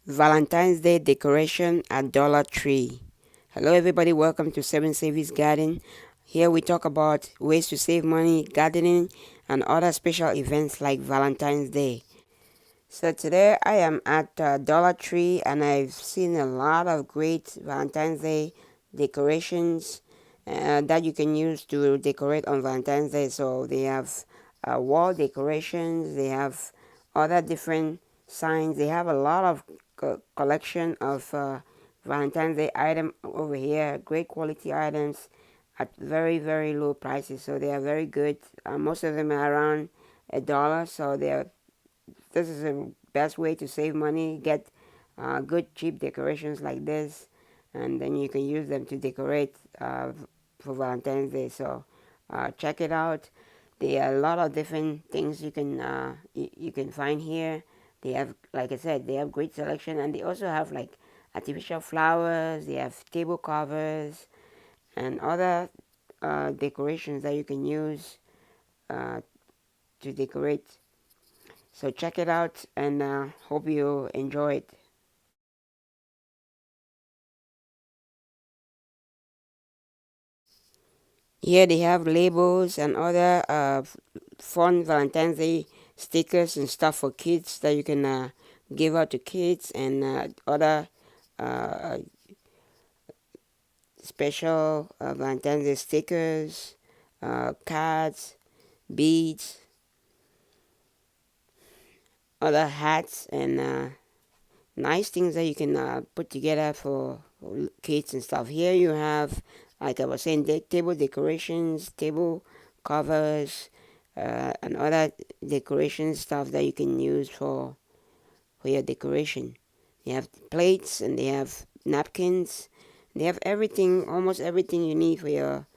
Valentine's Day decoration at Dollar Tree. Hello everybody, welcome to Seven Savings Garden. Here we talk about ways to save money, gardening, and other special events like Valentine's Day. So today I am at Dollar Tree and I've seen a lot of great Valentine's Day decorations that you can use to decorate on Valentine's Day. So they have wall decorations, they have other different signs, they have a lot of collection of Valentine's Day item over here, great quality items at very low prices. So they are very good. Most of them are around $1, so they are this is the best way to save money. Get good cheap decorations like this, and then you can use them to decorate for Valentine's Day. So check it out. There are a lot of different things you can find here. They have, like I said, they have great selection, and they also have like artificial flowers. They have table covers and other decorations that you can use uh, to decorate. So check it out and hope you enjoy it. Here they have labels and other fun Valentine's Day stickers and stuff for kids that you can give out to kids and other uh, special Valentine's Day stickers, cards, beads, other hats, and nice things that you can put together for kids and stuff. Here you have, like I was saying, table decorations, table covers, and other decoration stuff that you can use for your decoration. They have plates and they have napkins. They have everything, almost everything you need for your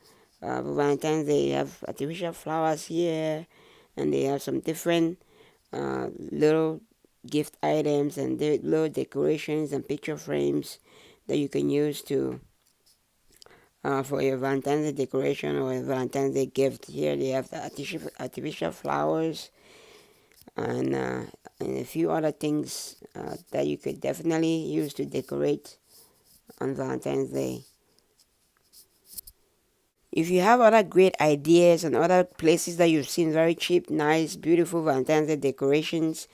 for Valentine's Day. They have artificial flowers here, and they have some different little gift items and little decorations and picture frames that you can use to for your Valentine's Day decoration or a Valentine's Day gift. Here they have the artificial flowers and a few other things that you could definitely use to decorate on Valentine's Day. If you have other great ideas and other places that you've seen very cheap, nice, beautiful Valentine's Day decorations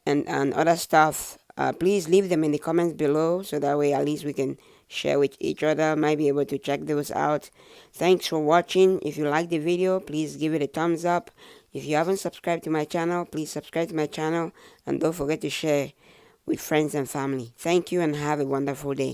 and other stuff, please leave them in the comments below so that way at least we can share with each other, might be able to check those out. Thanks for watching. If you like the video, please give it a thumbs up. If you haven't subscribed to my channel, please subscribe to my channel and don't forget to share with friends and family. Thank you and have a wonderful day.